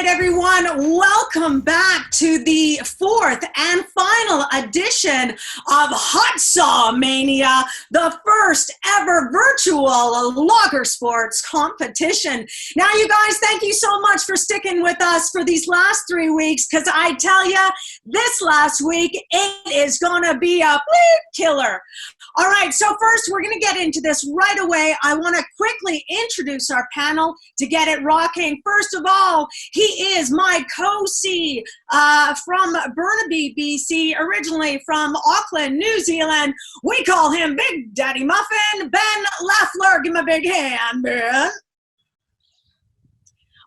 right, everyone, welcome back to the fourth and final edition of Hot Saw Mania, the first ever virtual logger sports competition. Now, you guys, thank you so much for sticking with us for these last 3 weeks, because I tell you, this last week, it is going to be a bleep killer. All right, so first, we're going to get into this right away. I want to quickly introduce our panel to get it rocking. First of all, he is my co-C from Burnaby, BC, originally from Auckland, New Zealand. We call him Big Daddy Muffin, Ben Leffler. Give him a big hand, Ben.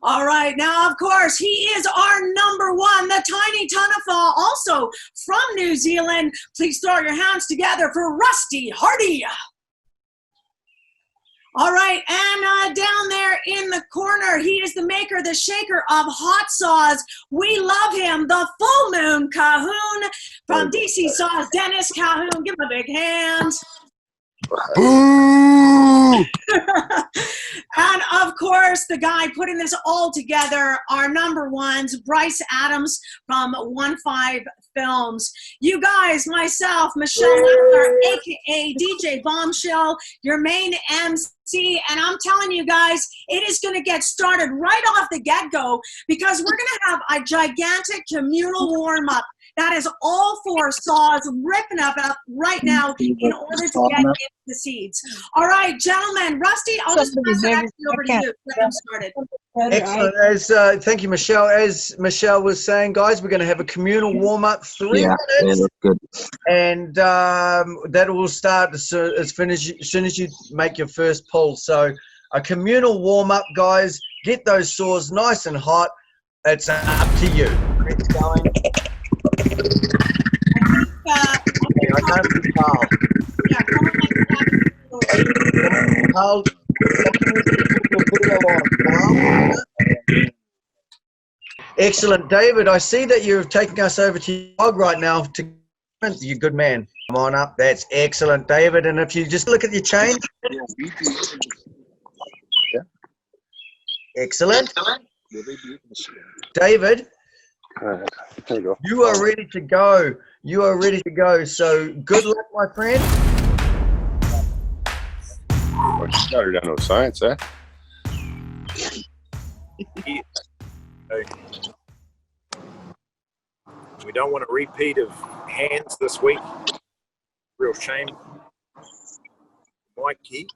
All right, now, of course, he is our number one, the Tiny Tunnafall, also from New Zealand. Please throw your hands together for Rusty Hardy. All right, and down there in the corner, he is the maker, the shaker of hot saws. We love him, the Full Moon Cahoon from DC Saws, Dennis Cahoon. Give him a big hand. Boo! And of course, the guy putting this all together, our number ones, Bryce Adams from 15 Films. You guys, myself, Michelle Leffler, aka DJ Bombshell, your main MC, and I'm telling you guys, it is going to get started right off the get-go, because we're going to have a gigantic communal warm-up. That is all 4 saws ripping up right now in order to get into the seeds. All right, gentlemen. Rusty, I'll just pass it actually over to you. Get them started. Excellent. Thank you, Michelle. As Michelle was saying, guys, we're going to have a communal warm-up, 3 minutes. Yeah, that's good. And that will start as soon as you make your first pull. So a communal warm-up, guys. Get those saws nice and hot. It's up to you. It's going. Excellent. David, I see that you're taking us over to your dog right now. You're a good man. Come on up. That's excellent, David. And if you just look at your chain. Excellent. David, you are ready to go. You are ready to go. So good luck, my friend. Well, she started on no science, eh? We don't want a repeat of hands this week. Real shame. Mikey.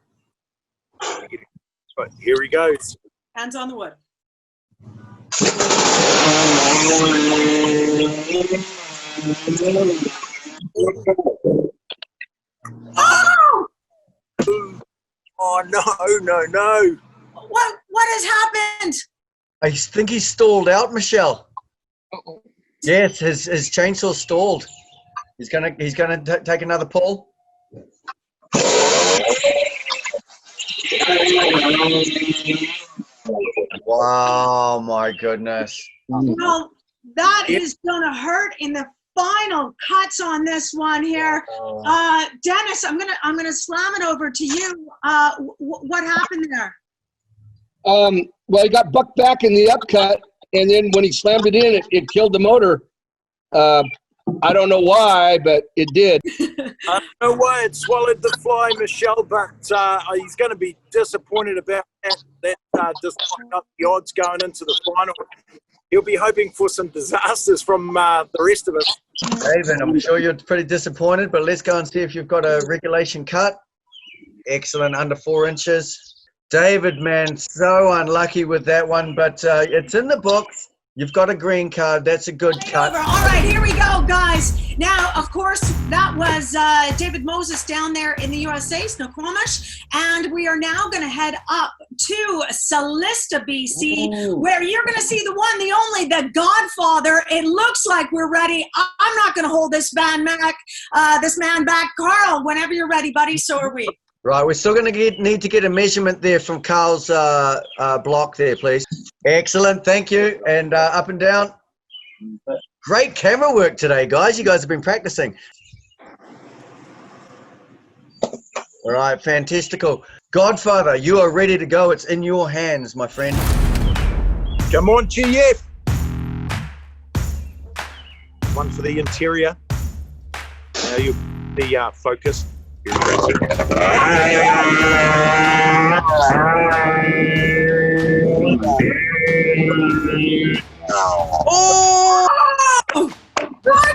But here he goes. Hands on the wood. Oh! Oh, no. What has happened? I think he's stalled out, Michelle. Uh-oh. Yes, his chainsaw stalled. He's gonna take another pull. Wow, my goodness. Well, that is gonna hurt in the final cuts on this one here. Dennis, I'm gonna slam it over to you. What happened there? Well, he got bucked back in the upcut, and then when he slammed it in, it killed the motor. I don't know why, but it did. I don't know why it swallowed the fly, Michelle, but he's going to be disappointed about that. Just up the odds going into the final. He'll be hoping for some disasters from the rest of us. David, I'm sure you're pretty disappointed, but let's go and see if you've got a regulation cut. Excellent, under 4 inches. David, man, so unlucky with that one, but it's in the books. You've got a green card. That's a good cut. All right, here we go, guys. Now, of course, that was David Moses down there in the USA, Snoqualmie, and we are now going to head up to Salista, BC, where you're going to see the one, the only, the Godfather. It looks like we're ready. I'm not going to hold this man back. Carl, whenever you're ready, buddy, so are we. Right, we're still going to need to get a measurement there from Carl's block there, please. Excellent, thank you. And up and down. Great camera work today, guys. You guys have been practicing. All right, fantastical. Godfather, you are ready to go. It's in your hands, my friend. Come on, GF. one for the interior. Now you'll be focused. Oh!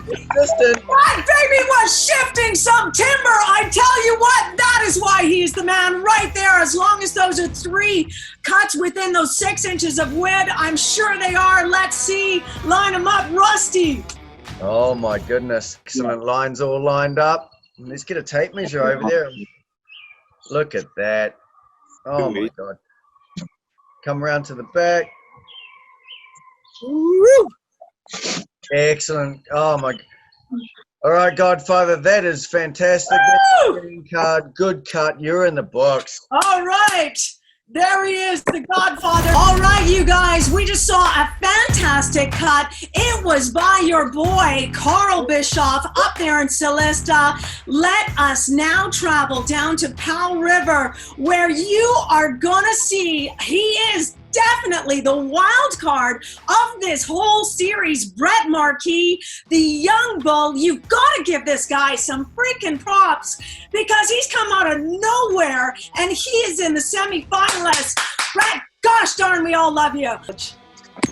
Consistent. That baby was shifting some timber. I tell you what, that is why he's the man right there. As long as those are 3 cuts within those 6 inches of wood, I'm sure they are. Let's see. Line them up, Rusty. Oh my goodness. Excellent lines all lined up. Let's get a tape measure over there. Look at that. Oh my God. Come around to the back. Woo! Excellent. Oh my. All right, Godfather, that is fantastic. That's a green card. Good cut. You're in the books. All right. There he is, the Godfather. All right, you guys, we just saw a fantastic cut. It was by your boy, Carl Bischoff, up there in Celesta. Let us now travel down to Powell River, where you are going to see he is definitely the wild card of this whole series, Brett Marquis, the young bull. You've got to give this guy some freaking props because he's come out of nowhere and he is in the semifinalists. Brett, gosh darn, we all love you.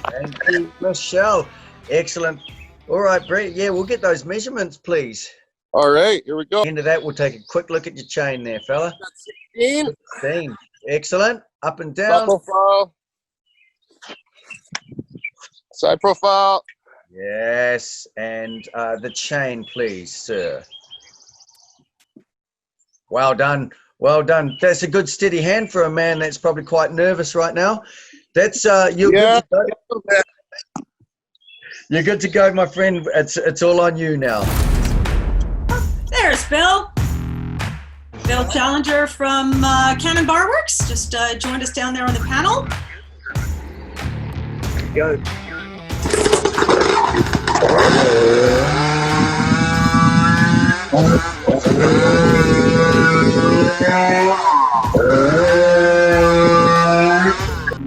Thank you, Michelle. Excellent. All right, Brett. Yeah, we'll get those measurements, please. All right, here we go. Into that, we'll take a quick look at your chain there, fella. 16. Excellent. Up and Side down. profile. Side profile. Yes, and the chain, please, sir. Well done, well done. That's a good steady hand for a man that's probably quite nervous right now. That's you're good to go. You're good to go, my friend. It's all on you now. There's Bill. Bill Challenger from Cannon Bar Works just joined us down there on the panel. Go.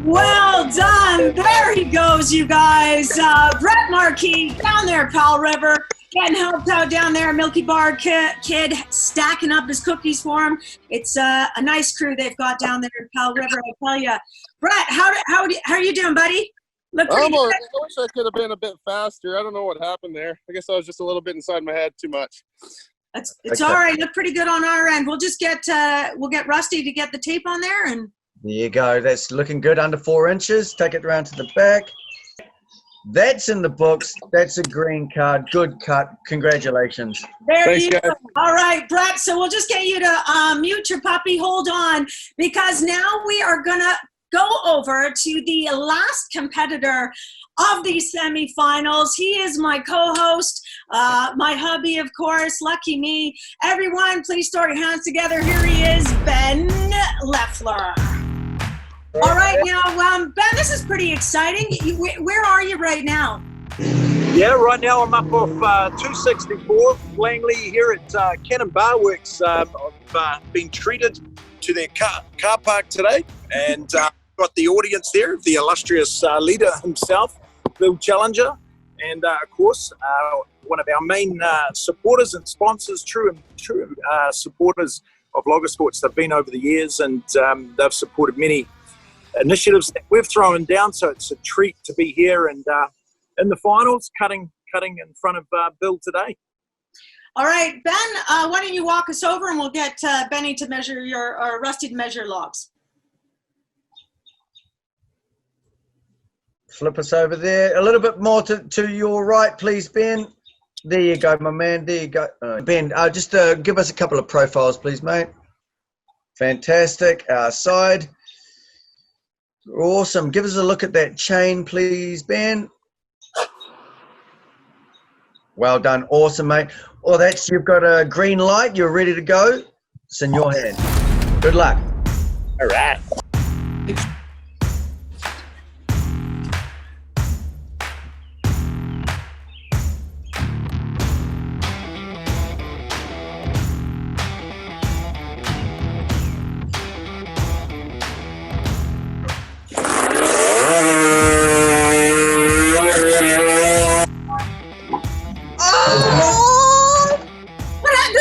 Well done. There he goes, you guys. Brett Marquis down there at Powell River, getting helped out down there. Milky Bar kid stacking up his cookies for him. It's a nice crew they've got down there at Powell River, I tell you. Brett, how are you doing, buddy? Look pretty I'm all good. right. I wish I could have been a bit faster. I don't know what happened there. I guess I was just a little bit inside my head too much. It's all right. Look pretty good on our end. We'll just get Rusty to get the tape on there, and There you go. That's looking good. Under 4 inches. Take it around to the back. That's in the books. That's a green card. Good cut. Congratulations. there Thanks, you guys. go. All right, Brett. So we'll just get you to mute your puppy. Hold on, because now we are gonna go over to the last competitor of these semifinals. He is my co-host, my hubby, of course. Lucky me. Everyone, please throw your hands together. Here he is, Ben Leffler. All right, now, Ben, this is pretty exciting. Where are you right now? Yeah, right now I'm up off 264 Langley here at Cannon Bar Works. I've been treated to their car park today, and got the audience there, the illustrious leader himself, Bill Challenger, and of course one of our main supporters and sponsors, true supporters of Logger Sports. They've been over the years, and they've supported many initiatives that we've thrown down. So it's a treat to be here and in the finals, cutting in front of Bill today. All right, Ben, why don't you walk us over, and we'll get Benny to measure or Rusty to measure logs. Flip us over there. A little bit more to your right, please, Ben. There you go, my man. There you go. Ben, just give us a couple of profiles, please, mate. Fantastic. Side. Awesome. Give us a look at that chain, please, Ben. Well done. Awesome, mate. Well, you've got a green light. You're ready to go. It's in your hand. Good luck. All right.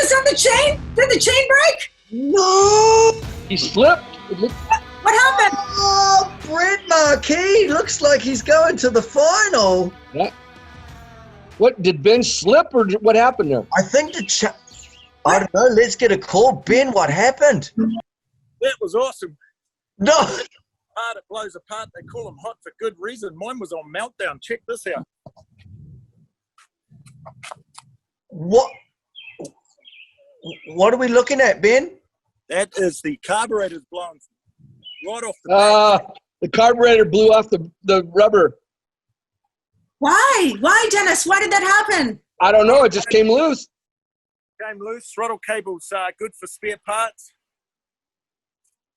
is that the chain? Did the chain break? No! He slipped. What happened? Oh, Brett Marquis looks like he's going to the final. What, did Ben slip or what happened there? I think I don't know. Let's get a call. Ben, what happened? That was awesome. No. It blows apart. They call them hot for good reason. Mine was on meltdown. Check this out. What are we looking at, Ben? That is the carburetor's blown right off the back. The carburetor blew off the rubber. Why? Why, Dennis? Why did that happen? I don't know. It just came loose. Came loose. Throttle cable's good for spare parts.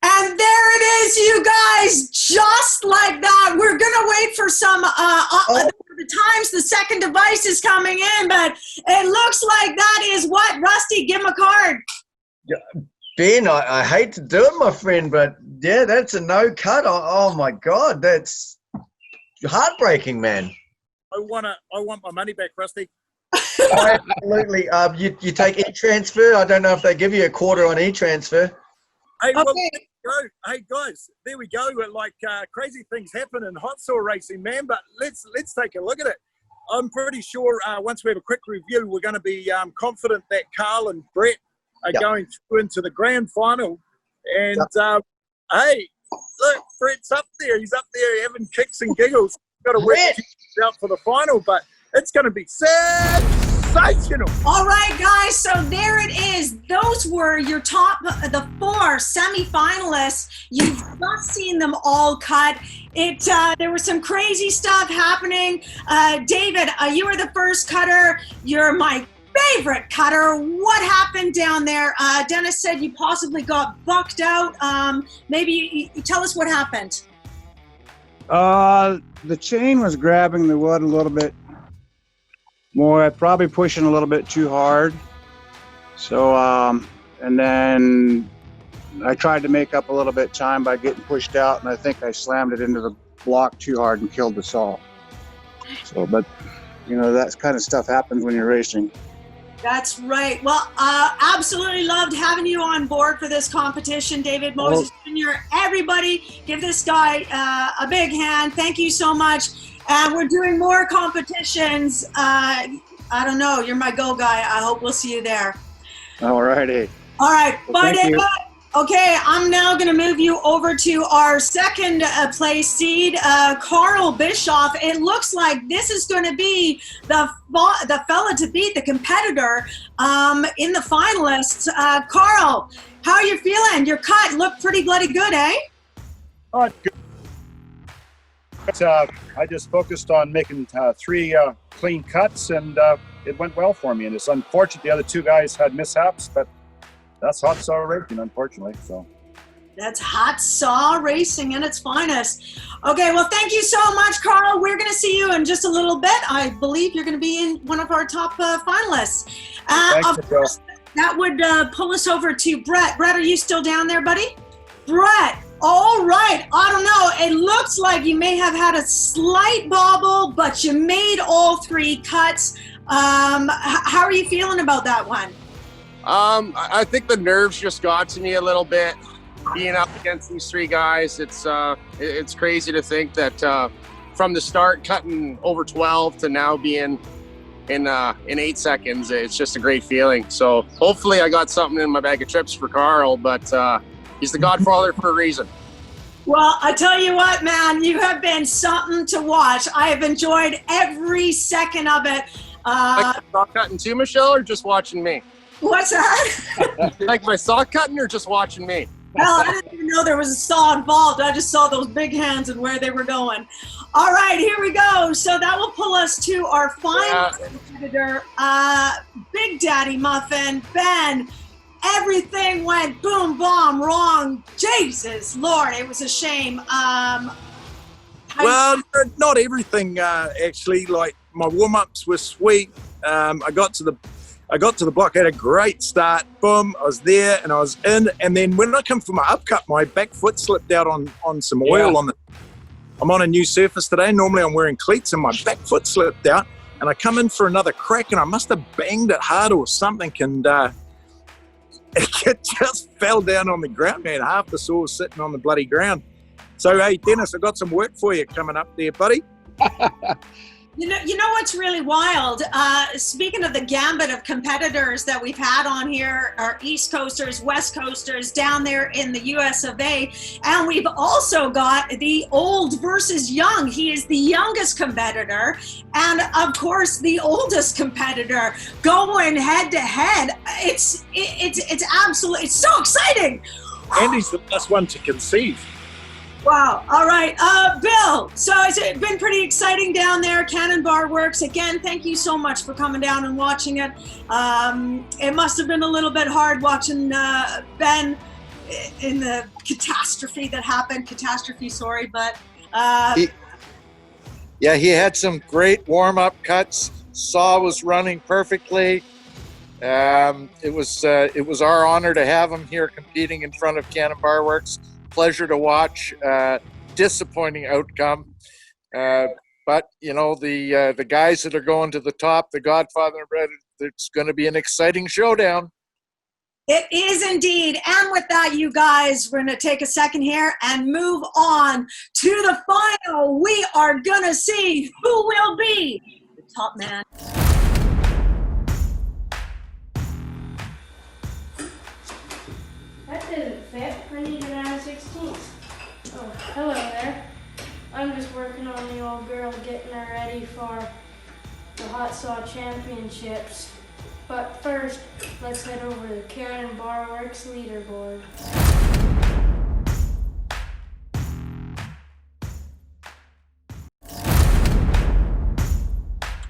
And there it is, you guys, just like that. We're going to wait for some, the times the second device is coming in, but it looks like that is what? Rusty, give him a card. Yeah. Ben, I hate to do it, my friend, but yeah, that's a no cut. Oh my God, that's heartbreaking, man. I want my money back, Rusty. Absolutely. You take e-transfer. I don't know if they give you a quarter on e-transfer. Hey, well, Okay. there we go. Hey guys, there we go. Like crazy things happen in hot saw racing, man. But let's take a look at it. I'm pretty sure once we have a quick review, we're going to be confident that Carl and Brett are going through into the grand final. And hey, look, Brett's up there. He's up there having kicks and giggles. Got to work out for the final, but it's going to be sensational. All right, guys, so there it is. Those were your top, the 4 semifinalists. You've just seen them all cut. There was some crazy stuff happening. David, you were the first cutter. You're my favorite cutter. What happened down there? Dennis said you possibly got bucked out. Maybe you tell us what happened. The chain was grabbing the wood a little bit more, probably pushing a little bit too hard. So, and then I tried to make up a little bit time by getting pushed out, and I think I slammed it into the block too hard and killed the saw. So, but you know, that kind of stuff happens when you're racing. That's right. Well, absolutely loved having you on board for this competition, David Moses Jr. Everybody, give this guy a big hand. Thank you so much. And we're doing more competitions. I don't know. You're my go guy. I hope we'll see you there. All righty. All right. Well, bye, thank David. you. Okay, I'm now going to move you over to our second place seed, Carl Bischoff. It looks like this is going to be the fella to beat, the competitor in the finalists. Carl, how are you feeling? Your cut looked pretty bloody good, eh? Oh, good. I just focused on making 3 clean cuts, and it went well for me. And it's unfortunate the other 2 guys had mishaps, but that's hot saw racing, unfortunately. So that's hot saw racing in its finest. Okay, well, thank you so much, Carl. We're going to see you in just a little bit. I believe you're going to be in one of our top finalists. Of course, that would pull us over to Brett. Brett, are you still down there, buddy? Brett, all right. I don't know. It looks like you may have had a slight bobble, but you made all 3 cuts. How are you feeling about that one? I think the nerves just got to me a little bit. Being up against these 3 guys, it's crazy to think that from the start cutting over 12 to now being in 8 seconds, it's just a great feeling. So hopefully I got something in my bag of tricks for Carl, but he's the godfather for a reason. Well, I tell you what, man, you have been something to watch. I have enjoyed every second of it. Like saw cutting too, Michelle, or just watching me? What's that? Like my saw cutting or just watching me? Well, I didn't even know there was a saw involved. I just saw those big hands and where they were going. All right, here we go. So that will pull us to our final competitor, Big Daddy Muffin, Ben. Everything went boom, bomb, wrong. Jesus, Lord, it was a shame. Well, not everything, actually. Like, my warm-ups were sweet. I got to the block, I had a great start. Boom, I was there and I was in. And then when I come for my upcut, my back foot slipped out on some oil. I'm on a new surface today. Normally I'm wearing cleats and my back foot slipped out. And I come in for another crack and I must have banged it hard or something. And it just fell down on the ground, man. Half the saw was sitting on the bloody ground. So, hey, Dennis, I got some work for you coming up there, buddy. You know what's really wild? Speaking of the gambit of competitors that we've had on here, our East Coasters, West Coasters, down there in the US of A, and we've also got the old versus young. He is the youngest competitor, and of course the oldest competitor going head to head. It's absolutely, it's so exciting. Andy's the last one to conceive. Wow. All right. Bill, so it's been pretty exciting down there. Cannonbar Works. Again, thank you so much for coming down and watching it. It must have been a little bit hard watching Ben in the catastrophe that happened. But he had some great warm-up cuts. Saw was running perfectly. It was our honor to have him here competing in front of Cannonbar Works. Pleasure to watch. Disappointing outcome, but you know, the guys that are going to the top, the Godfather and Red, it's going to be an exciting showdown. It is indeed. And with that, you guys, we're going to take a second here and move on to the final. We are going to see who will be the top man. That doesn't fit. I need an out of 16. Oh, hello there. I'm just working on the old girl, getting her ready for the Hot Saw Championships. But first, let's head over to the Cannonbar Works leaderboard.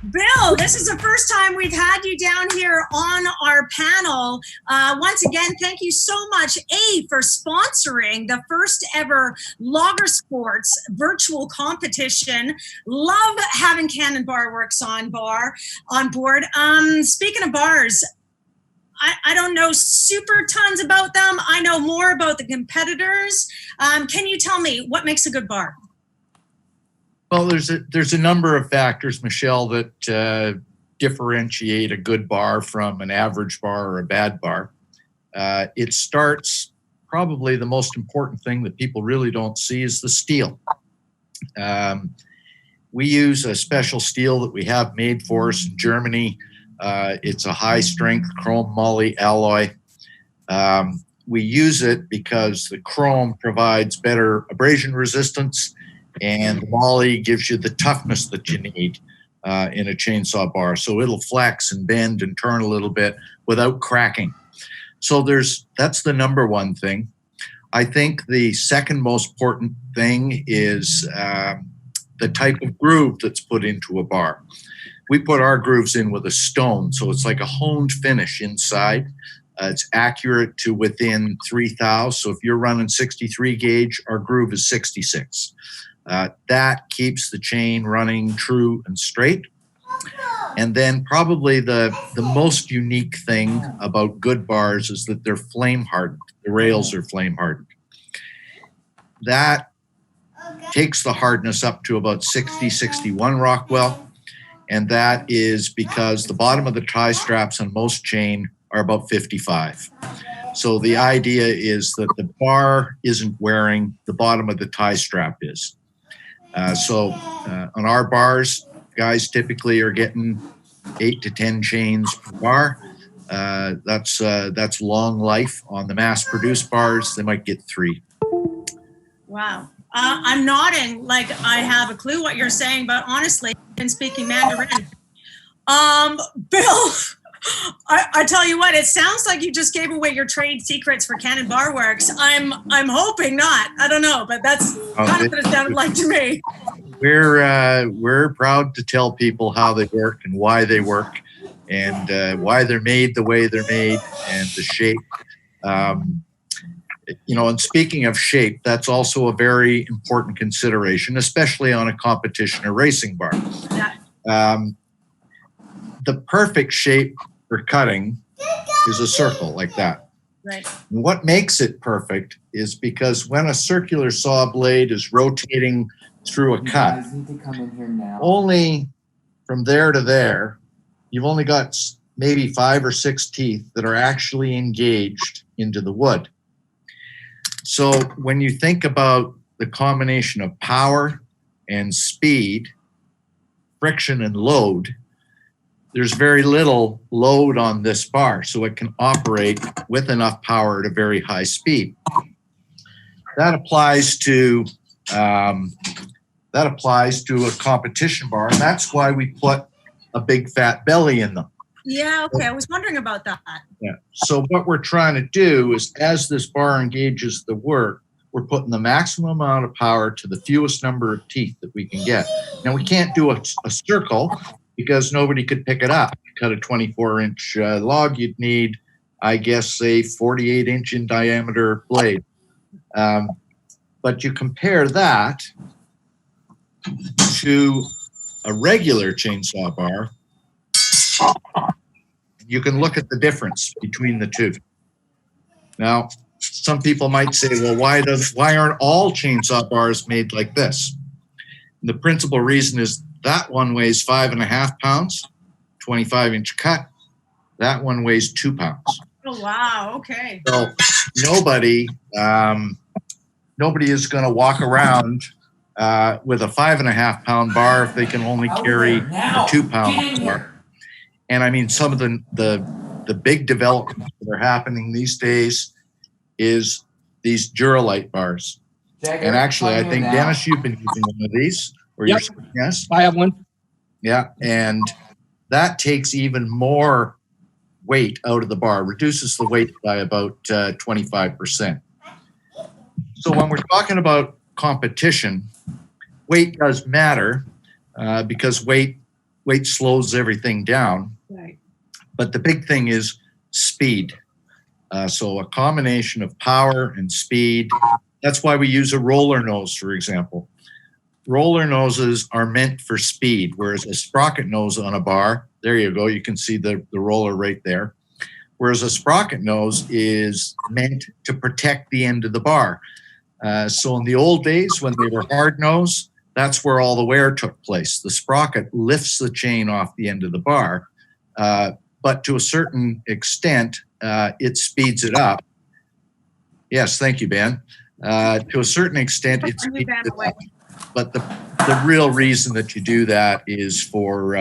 Bill, this is the first time we've had you down here on our panel. Once again, thank you so much, for sponsoring the first ever Logger Sports virtual competition. Love having Cannonbar Works on board. Speaking of bars, I don't know super tons about them. I know more about the competitors. Can you tell me what makes a good bar? Well, there's a number of factors, Michelle, that differentiate a good bar from an average bar or a bad bar. It starts, probably the most important thing that people really don't see is the steel. We use a special steel that we have made for us in Germany. It's a high-strength chrome moly alloy. We use it because the chrome provides better abrasion resistance, and the moly gives you the toughness that you need in a chainsaw bar. So it'll flex and bend and turn a little bit without cracking. So that's the number one thing. I think the second most important thing is the type of groove that's put into a bar. We put our grooves in with a stone, so it's like a honed finish inside. It's accurate to within 3 thou. So if you're running 63 gauge, our groove is 66. That keeps the chain running true and straight. And then probably the most unique thing about good bars is that they're flame hardened. The rails are flame hardened. That takes the hardness up to about 60, 61 Rockwell. And that is because the bottom of the tie straps on most chain are about 55. So the idea is that the bar isn't wearing, the bottom of the tie strap is. So on our bars, guys typically are getting 8 to 10 chains per bar. That's long life. On the mass-produced bars, they might get 3. Wow. I'm nodding like I have a clue what you're saying, but honestly, I've been speaking Mandarin. Bill, I tell you what, it sounds like you just gave away your trade secrets for Cannonbar Works. I'm hoping not. I don't know, but that's kind of what it sounded like to me. We're proud to tell people how they work and why they work, and why they're made the way they're made, and the shape. And speaking of shape, that's also a very important consideration, especially on a competition or racing bar. Yeah. The perfect shape for cutting is a circle like that. Right. And what makes it perfect is because when a circular saw blade is rotating through a cut, only from there to there, you've only got maybe 5 or 6 teeth that are actually engaged into the wood. So when you think about the combination of power and speed, friction and load, there's very little load on this bar, so it can operate with enough power at a very high speed. That applies to a competition bar, and that's why we put a big fat belly in them. Yeah, okay. I was wondering about that. Yeah. So what we're trying to do is, as this bar engages the work, we're putting the maximum amount of power to the fewest number of teeth that we can get. Now, we can't do a circle because nobody could pick it up. Cut a 24-inch log, you'd need, I guess, a 48-inch in diameter blade. But you compare that to a regular chainsaw bar, you can look at the difference between the two. Now, some people might say, well, why aren't all chainsaw bars made like this? And the principal reason is that one weighs 5.5 pounds, 25-inch cut. That one weighs 2 pounds. Oh, wow. Okay. So nobody is going to walk around with a 5.5-pound bar if they can only carry a 2-pound bar. And I mean, some of the big developments that are happening these days is these Duralite bars. And actually, I think, Dennis, you've been using one of these. Or Yep. Yes? I have one. Yeah, and that takes even more weight out of the bar, reduces the weight by about 25%. So when we're talking about competition, weight does matter because weight slows everything down. Right. But the big thing is speed. So a combination of power and speed. That's why we use a roller nose, for example. Roller noses are meant for speed, whereas a sprocket nose on a bar, there you go, you can see the roller right there. Whereas a sprocket nose is meant to protect the end of the bar. So in the old days when they were hard nose, that's where all the wear took place. The sprocket lifts the chain off the end of the bar, but to a certain extent, it speeds it up. Yes, thank you, Ben. To a certain extent, it speeds it up. But the real reason that you do that is for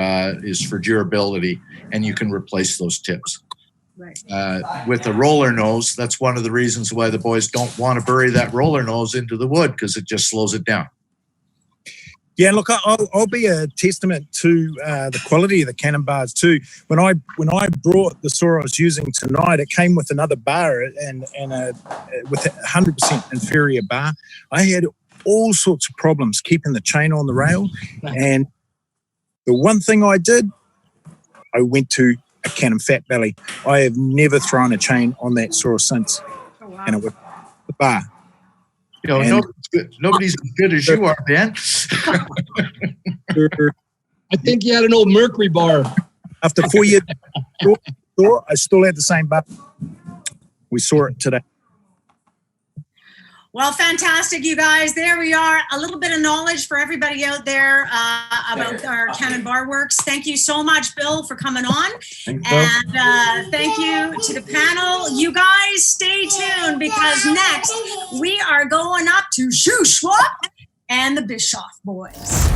durability, and you can replace those tips. Right. With a roller nose, that's one of the reasons why the boys don't want to bury that roller nose into the wood, because it just slows it down. Yeah, look, I'll be a testament to the quality of the cannon bars too. When I brought the saw I was using tonight, it came with another bar and with a 100% inferior bar. I had all sorts of problems keeping the chain on the rail, and the one thing I did, I went to a cannon fat belly. I have never thrown a chain on that saw since, and it was the bar. You know, nobody's as good as you are, Ben. I think you had an old Mercury bar. After 4 years, I still had the same bar. We saw it today. Well, fantastic, you guys. There we are. A little bit of knowledge for everybody out there about our Cannon Bar Works. Thank you so much, Bill, for coming on. And thank you to the panel. You guys stay tuned, because next we are going up to Shuswap and the Bischoff boys.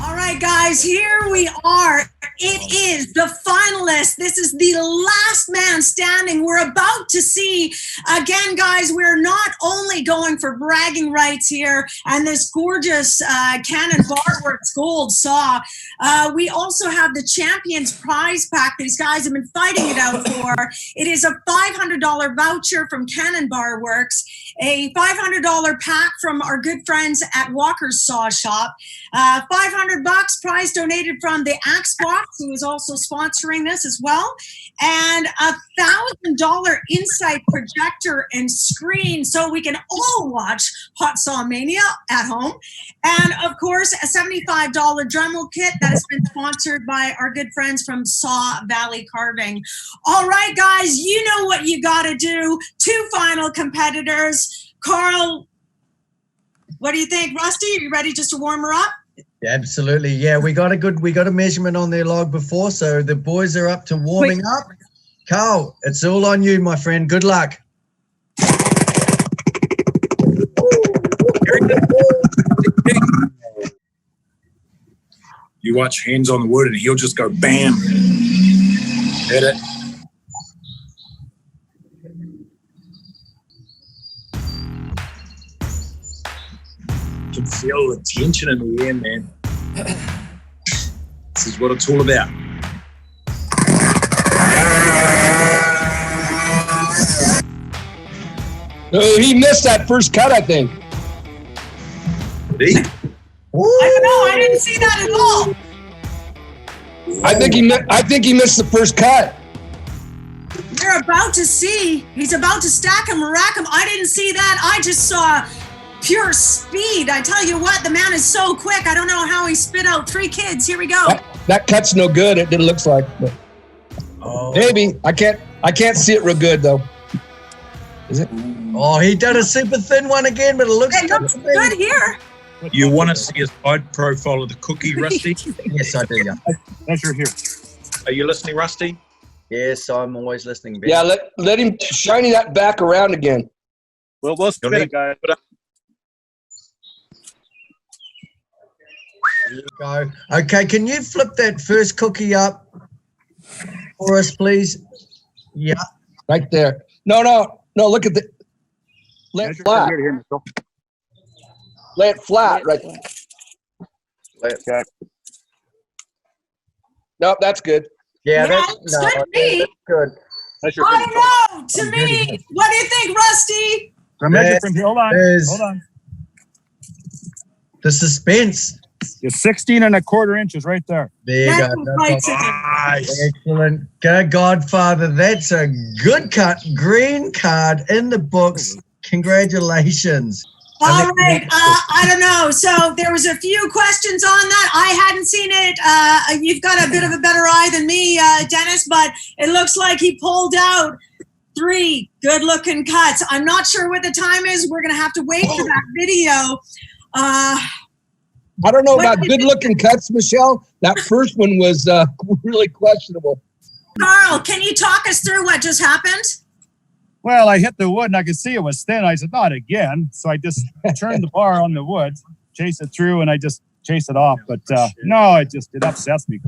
All right, guys, here we are. It is the finalists. This is the last man standing. We're about to see, again, guys, we're not only going for bragging rights here and this gorgeous Cannon Bar Works gold saw. We also have the Champions Prize Pack these guys have been fighting it out for. It is a $500 voucher from Cannon Bar Works, a $500 pack from our good friends at Walker's Saw Shop, $500 prize donated from the Axe Box, who is also sponsoring this as well, and a $1,000 Insight projector and screen so we can all watch Hot Saw Mania at home, and of course a $75 Dremel kit that has been sponsored by our good friends from Saw Valley Carving. All right, guys, you know what you got to do. Two final competitors. Carl, what do you think? Rusty, are you ready just to warm her up? Yeah, absolutely. Yeah, we got a measurement on their log before, so the boys are up to warming up. Carl, it's all on you, my friend. Good luck. You watch hands on the wood and he'll just go bam. Hit it. You can feel the tension in the air, man. This is what it's all about. He missed that first cut, I think. Did he? I don't know. I didn't see that at all. I think he missed the first cut. You're about to see. He's about to stack him, rack him. I didn't see that. I just saw pure speed. I tell you what, the man is so quick. I don't know how he spit out 3 kids. Here we go. That cut's no good. It looks like. But maybe I can't see it real good though. Is it? Oh, he done a super thin one again, but it looks good here. You want to see a side profile of the cookie, Rusty? Yes, I do. Yeah. Pleasure here. Are you listening, Rusty? Yes, I'm always listening, Ben. Yeah, let him shiny that back around again. Well, let's spin it, guys. There you go. Okay, can you flip that first cookie up for us, please? Yeah. Right there. No, look at the lay it flat. Lay it flat right there. Okay. Nope, that's good. Yeah, That's good. I don't know. To me, what do you think, Rusty? Measure from here. Hold on. The suspense. You're 16 1/4 inches right there. There you go. Nice. Excellent. Go, Godfather. That's a good cut. Green card in the books. Congratulations. All right. I don't know. So there was a few questions on that. I hadn't seen it. You've got a bit of a better eye than me, Dennis, but it looks like he pulled out 3 good-looking cuts. I'm not sure what the time is. We're going to have to wait for that video. I don't know about good-looking cuts, Michelle. That first one was really questionable. Carl, can you talk us through what just happened? Well, I hit the wood and I could see it was thin. I said, not again. So I just turned the bar on the wood, chased it through, and I just chased it off. But no, it upsets me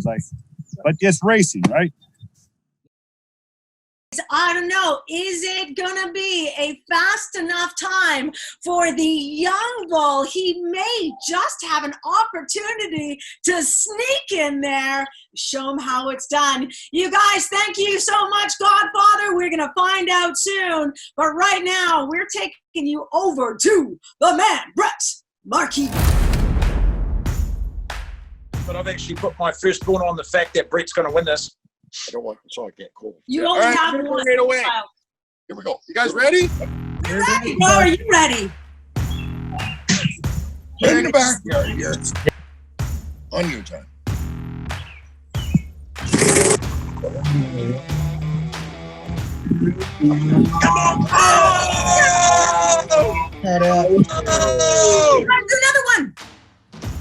but it's racing, right? I don't know. Is it going to be a fast enough time for the young bull? He may just have an opportunity to sneak in there, show him how it's done. You guys, thank you so much, Godfather. We're going to find out soon. But right now, we're taking you over to the man, Brett Markey. But I've actually put my firstborn on the fact that Brett's going to win this. I don't want so I get cold. You only have one. Right away. Here we go. You guys ready? We're ready. Well, are you ready? In the backyard here. On your time. Come on! Oh! Another one.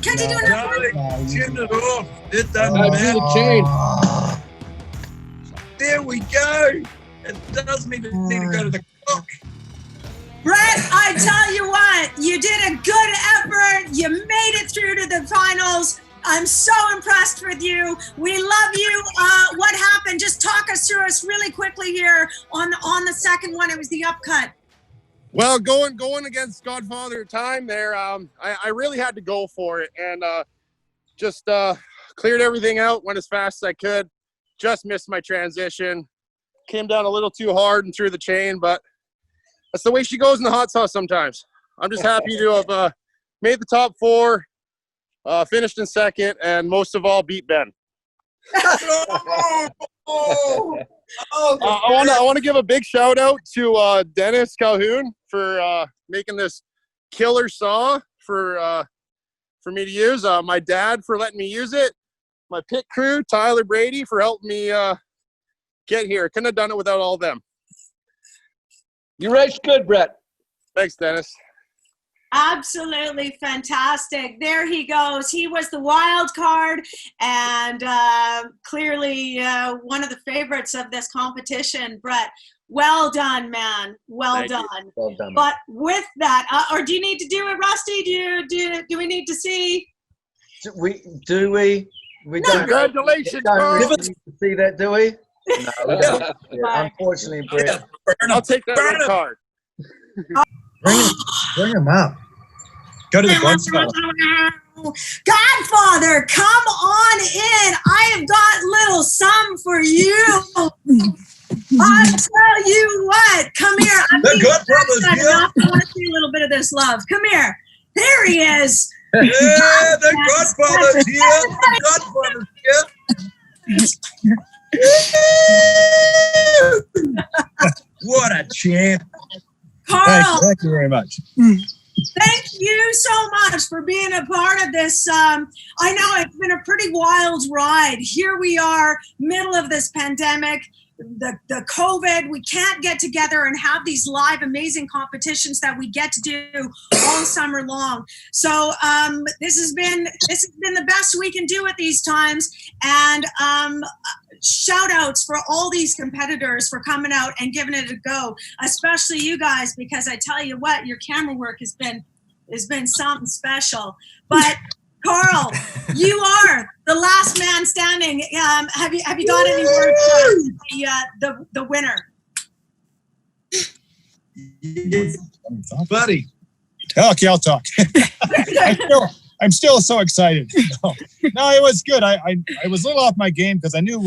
Can't you do another one? Turn it off. It doesn't Do matter. the chain. There we go. It doesn't even need to go to the clock. Brett, I tell you what, you did a good effort. You made it through to the finals. I'm so impressed with you. We love you. What happened? Just talk us through us really quickly here on the second one. It was the upcut. Well, going against Godfather time there, I really had to go for it and just cleared everything out, went as fast as I could. Just missed my transition. Came down a little too hard and threw the chain, but that's the way she goes in the hot sauce sometimes. I'm just happy to have made the top 4, finished in second, and most of all, beat Ben. I want to give a big shout out to Dennis Calhoun for making this killer saw for me to use. My dad for letting me use it. My pit crew, Tyler Brady, for helping me get here. Couldn't have done it without all of them. You raced good, Brett. Thanks, Dennis. Absolutely fantastic. There he goes. He was the wild card and clearly one of the favorites of this competition. Brett, well done, man. Well done. Well done. But with that, or do you need to do it, Rusty? Do we need to see? We don't. Congratulations, Carl. Really need to see that, do we? No. Unfortunately, Brett. I'll take that red card. Bring him up. Go to the Godfather. Godfather, come on in. I have got little something for you. I tell you what, come here. The Godfather's here. I want to see a little bit of this love. Come here. There he is. Yeah, the Godfather's here. The Godfather's here. What a champ. Carl, Thank you very much. thank you so much for being a part of this. I know it's been a pretty wild ride. Here we are, middle of this pandemic, the COVID. We can't get together and have these live amazing competitions that we get to do all summer long. So this has been the best we can do at these times. And shout outs for all these competitors for coming out and giving it a go, especially you guys, because I tell you what, your camera work has been something special. But Carl, you are the last man standing. Have you got any words for the winner? Yeah, buddy. Okay, I'll talk. I'm still so excited. No, it was good. I was a little off my game because I knew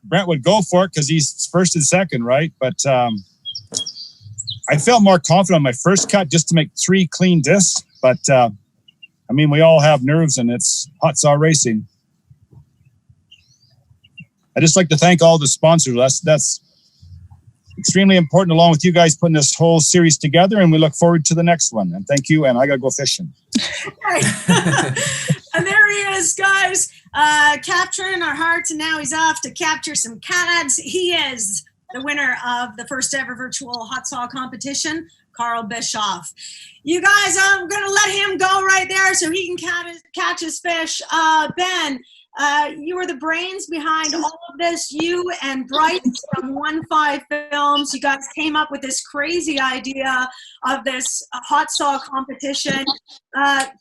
Brent would go for it because he's first and second, right? But I felt more confident on my first cut just to make 3 clean discs. But I mean, we all have nerves, and it's hot saw racing. I just like to thank all the sponsors. That's extremely important, along with you guys putting this whole series together, and we look forward to the next one. And thank you, and I gotta go fishing. And there he is, guys, capturing our hearts, and now he's off to capture some cads. He is the winner of the first ever virtual hot saw competition, Carl Bischoff. You guys, I'm gonna let him go right there so he can catch his fish. Ben, you were the brains behind all of this. You and Bryce from 1-5 Films, you guys came up with this crazy idea of this hot saw competition.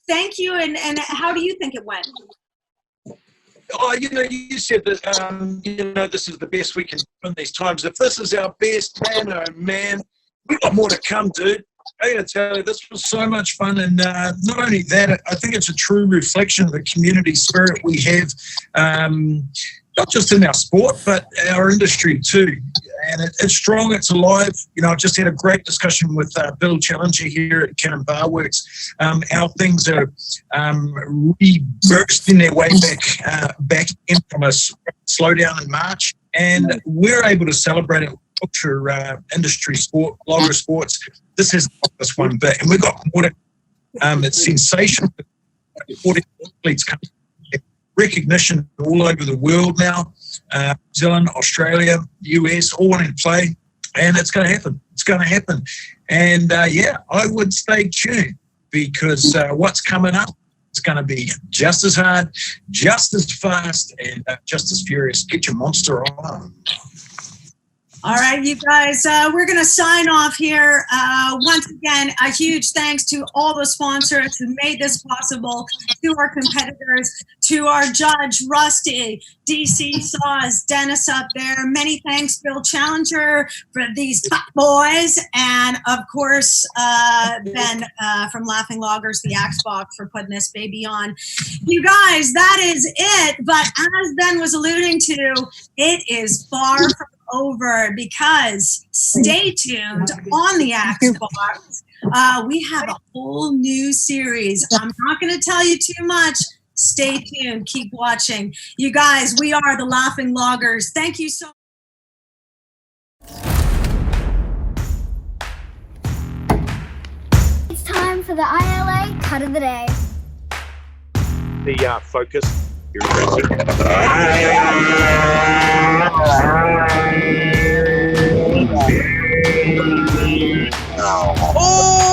Thank you, and how do you think it went? Oh, you said that, this is the best we can do in these times. If this is our best, man, oh man, we got more to come, dude. I gotta tell you, this was so much fun, and not only that, I think it's a true reflection of the community spirit we have, not just in our sport, but our industry too. And it's strong, it's alive. I just had a great discussion with Bill Challenger here at Cannon Bar Works. How things are rebursting their way back in from a slowdown in March, and we're able to celebrate it. Culture, industry, sport, logger sports. This has got this one bit, and we've got more to. It's sensational. 40 athletes coming. Recognition all over the world now. New Zealand, Australia, US, all in play, and it's going to happen. It's going to happen, and I would stay tuned because what's coming up is going to be just as hard, just as fast, and just as furious. Get your monster on. All right, you guys, we're going to sign off here. Once again, a huge thanks to all the sponsors who made this possible, to our competitors, to our judge, Rusty, DC Saws, Dennis up there. Many thanks, Bill Challenger, for these top boys. And, of course, Ben from Laughing Loggers, the Axe Box, for putting this baby on. You guys, that is it. But as Ben was alluding to, it is far from over, because stay tuned on the Axe Box. We have a whole new series. I'm not going to tell you too much. Stay tuned. Keep watching. You guys, we are the Laughing Loggers. Thank you so much. It's time for the ILA Cut of the Day. The focus. Oh!